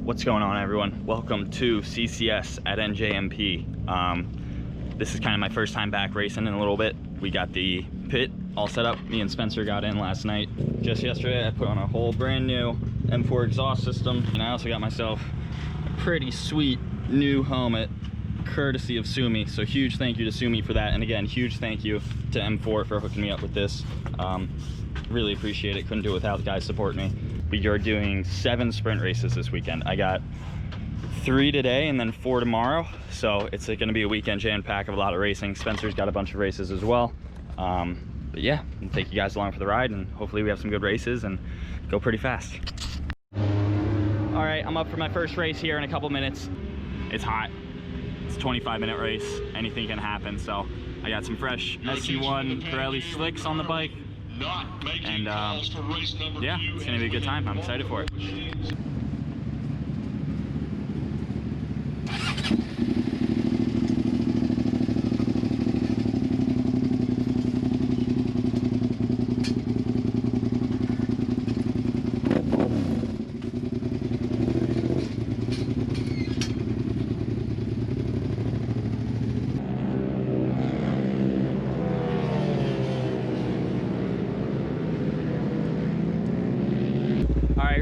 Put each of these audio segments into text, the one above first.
What's going on, everyone? Welcome to CCS at NJMP. This is kind of my first time back racing in a little bit. We got the pit all set up. Me and Spencer got in last night. Just yesterday, I put on a whole brand new M4 exhaust system, and I also got myself a pretty sweet new helmet, courtesy of Sumi. So huge thank you to Sumi for that, and again, huge thank you to M4 for hooking me up with this. Really appreciate it. Couldn't do it without the guys supporting me. We are doing 7 sprint races this weekend. I got 3 today and then 4 tomorrow, so it's going to be a weekend jam-pack of a lot of racing. Spencer's got a bunch of races as well. But yeah, I'll take you guys along for the ride, and hopefully we have some good races and go pretty fast. All right, I'm up for my first race here in a couple minutes. It's hot. It's a 25-minute race. Anything can happen, so I got some fresh SC1 Pirelli slicks on the bike. And yeah, it's gonna be a good time. I'm excited for it.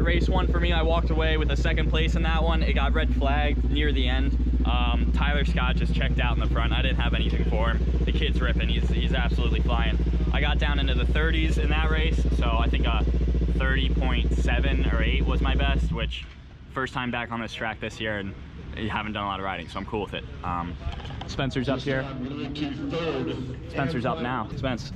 Race 1 for me, I walked away with a 2nd place in that one. It got red flagged near the end. Tyler Scott just checked out in the front. I didn't have anything for him. The kid's ripping. He's absolutely flying. I got down into the 30s in that race, so I think 30.7 or 8 was my best, which first time back on this track this year, and you haven't done a lot of riding, so I'm cool with it. Spencer's up here. Spencer's up now. Spence.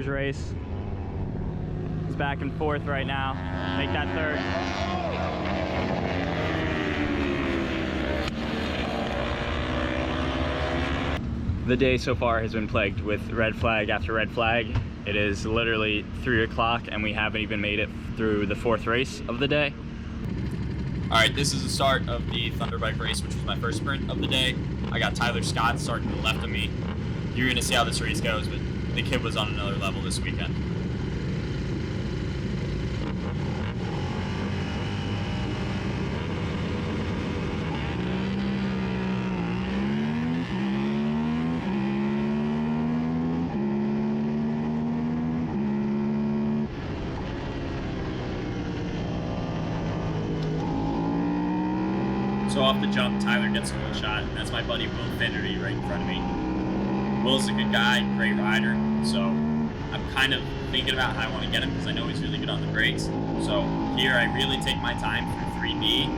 Race. It's back and forth right now. Make that 3rd. The day so far has been plagued with red flag after red flag. It is literally 3 o'clock and we haven't even made it through the 4th race of the day. All right, this is the start of the Thunderbike race, which was my first sprint of the day. I got Tyler Scott starting to the left of me. You're gonna see how this race goes, but the kid was on another level this weekend. So off the jump, Tyler gets a little shot, and that's my buddy Will Finnerty right in front of me. Will's a good guy, great rider, so I'm kind of thinking about how I want to get him because I know he's really good on the brakes. So here I really take my time through 3B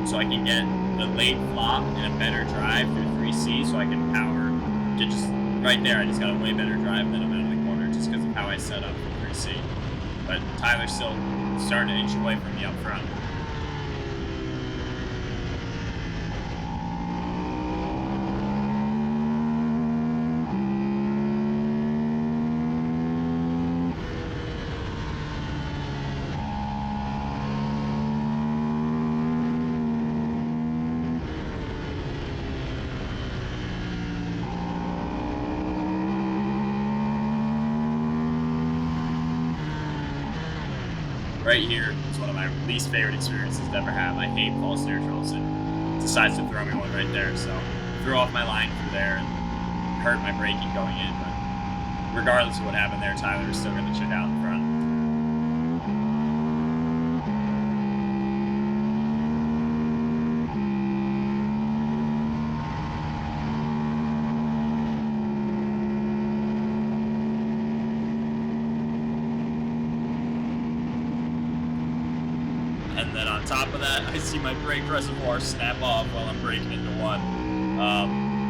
so I can get the late flop and a better drive through 3C so I can power to just, right there I just got a way better drive than I'm out of the corner just because of how I set up for 3C. But Tyler's still starting to inch away from me up front. Right here is one of my least favorite experiences to ever have. I hate false neutrals, and decides to throw me one right there. So threw off my line through there and hurt my braking going in. But regardless of what happened there, Tyler is still going to chick out in front. And then on top of that, I see my brake reservoir snap off while I'm braking into one.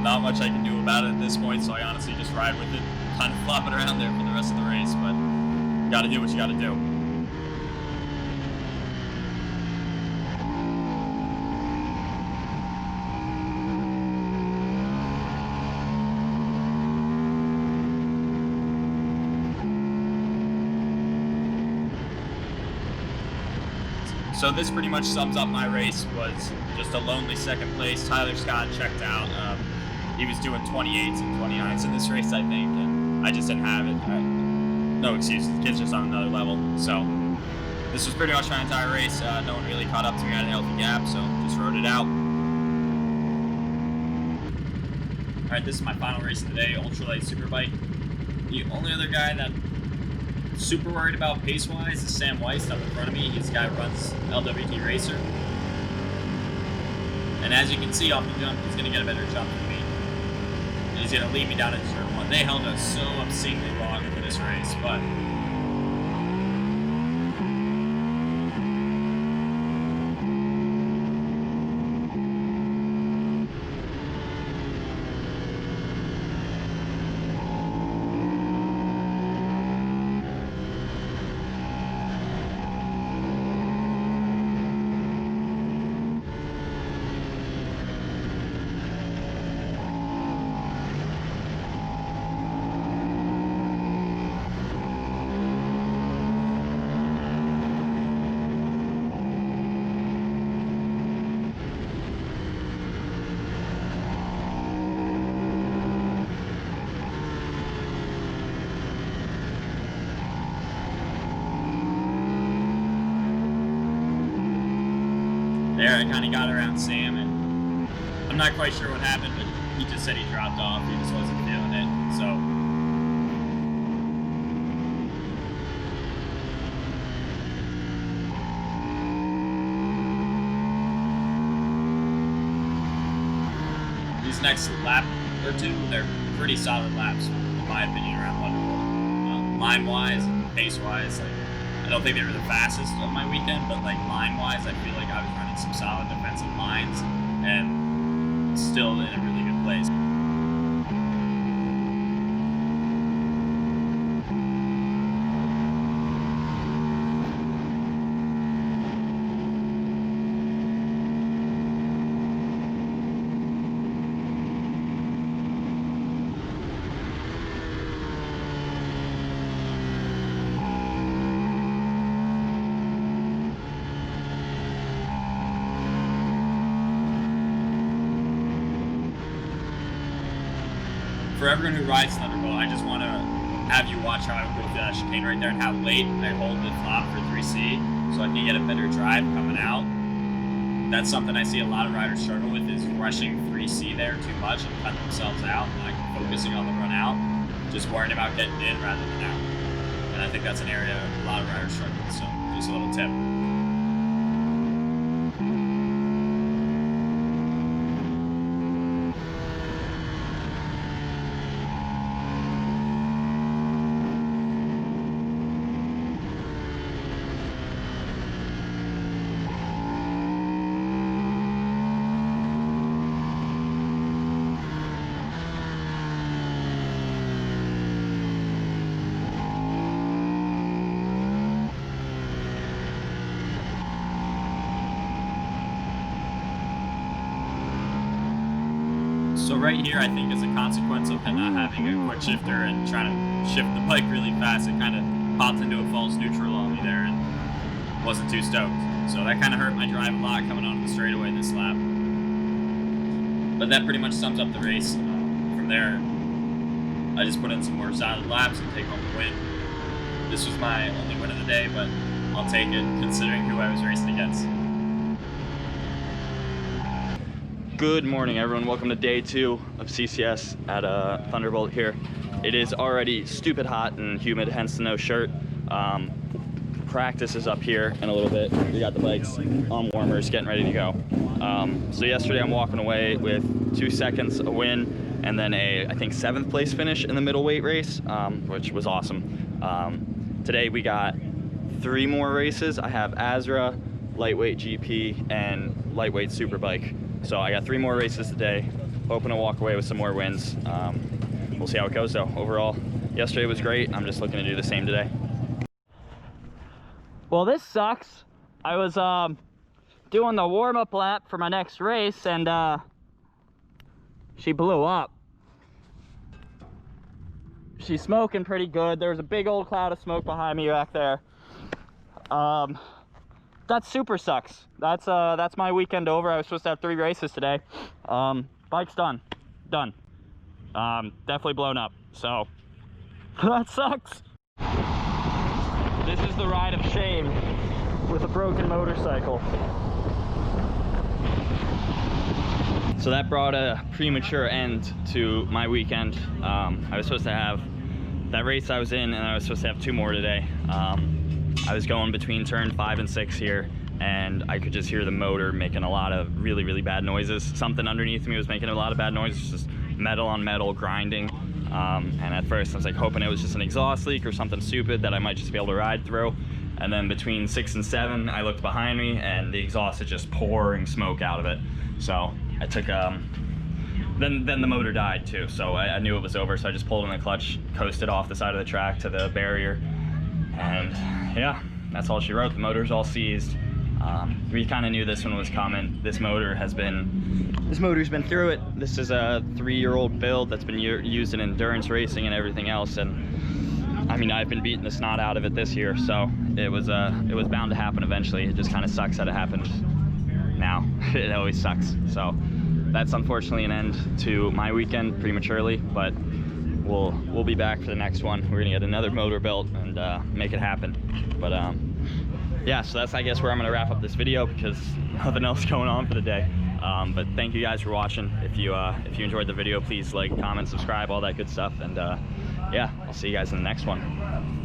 Not much I can do about it at this point, so I honestly just ride with it, kind of flop it around there for the rest of the race, but you gotta do what you gotta do. So this pretty much sums up my race. Was just a lonely second place. Tyler Scott checked out. he was doing 28s and 29s in this race, I think, and I just didn't have it. No excuses, the kid's just on another level. So this was pretty much my entire race. No one really caught up to me at a healthy gap, so just rode it out. All right, this is my final race of the day, ultralight superbike. The only other guy that I'm super worried about pace-wise is Sam Weiss up in front of me. He's the guy who runs LWT Racer. And as you can see off the jump, he's going to get a better jump than me. And he's going to lead me down into turn 1. They held us so obscenely long for this race, but there I kind of got around Sam, and I'm not quite sure what happened, but he just said he dropped off. He just wasn't feeling it. So these next lap or two, they're pretty solid laps, in my opinion, around Thunderbolt. Line-wise and pace-wise, like, I don't think they were the fastest of my weekend, but like line-wise, I feel like I was running some solid defensive lines and still in a really good place. For everyone who rides Thunderbolt, I just want to have you watch how I go through that chicane right there and how late I hold the flop for 3C so I can get a better drive coming out. That's something I see a lot of riders struggle with, is rushing 3C there too much and cutting themselves out, and like focusing on the run out, just worrying about getting in rather than out. And I think that's an area a lot of riders struggle with, so just a little tip. So right here, I think, as a consequence of not having a quick shifter and trying to shift the bike really fast, it kind of popped into a false neutral on me there and wasn't too stoked. So that kind of hurt my drive a lot coming onto the straightaway this lap. But that pretty much sums up the race. From there, I just put in some more solid laps and take home the win. This was my only win of the day, but I'll take it considering who I was racing against. Good morning, everyone. Welcome to day 2 of CCS at Thunderbolt here. It is already stupid hot and humid, hence the no shirt. Practice is up here in a little bit. We got the bikes on warmers, getting ready to go. So yesterday I'm walking away with 2 seconds, a win, and then I think 7th place finish in the middleweight race, which was awesome. Today we got 3 more races. I have Azra, lightweight GP, and lightweight superbike. So I got 3 more races today, hoping to walk away with some more wins. We'll see how it goes though. Overall, yesterday was great. I'm just looking to do the same today. Well, this sucks. I was doing the warm-up lap for my next race, and she blew up. She's smoking pretty good. There's a big old cloud of smoke behind me back there. That super sucks. That's my weekend over. I was supposed to have 3 races today. Bike's done. definitely blown up. So that sucks. This is the ride of shame with a broken motorcycle. So that brought a premature end to my weekend. I was supposed to have that race I was in, and I was supposed to have 2 more today. I was going between turn 5 and 6 here, and I could just hear the motor making a lot of really, really bad noises. Something underneath me was making a lot of bad noises, just metal on metal grinding. And at first I was like hoping it was just an exhaust leak or something stupid that I might just be able to ride through. And then between 6 and 7, I looked behind me and the exhaust is just pouring smoke out of it. So I took, then the motor died too. So I knew it was over. So I just pulled in the clutch, coasted off the side of the track to the barrier. And yeah, that's all she wrote. The motor's all seized. We kind of knew this one was coming. This motor's been through it. This is a 3-year-old build that's been used in endurance racing and everything else. And I mean, I've been beating the snot out of it this year, so it was bound to happen eventually. It just kind of sucks that it happened now. It always sucks. So that's unfortunately an end to my weekend prematurely, but we'll be back for the next one. We're gonna get another motor built and make it happen. But yeah, so that's I guess where I'm gonna wrap up this video because nothing else going on for the day. But thank you guys for watching. If you enjoyed the video, please like, comment, subscribe, all that good stuff. And yeah, I'll see you guys in the next one.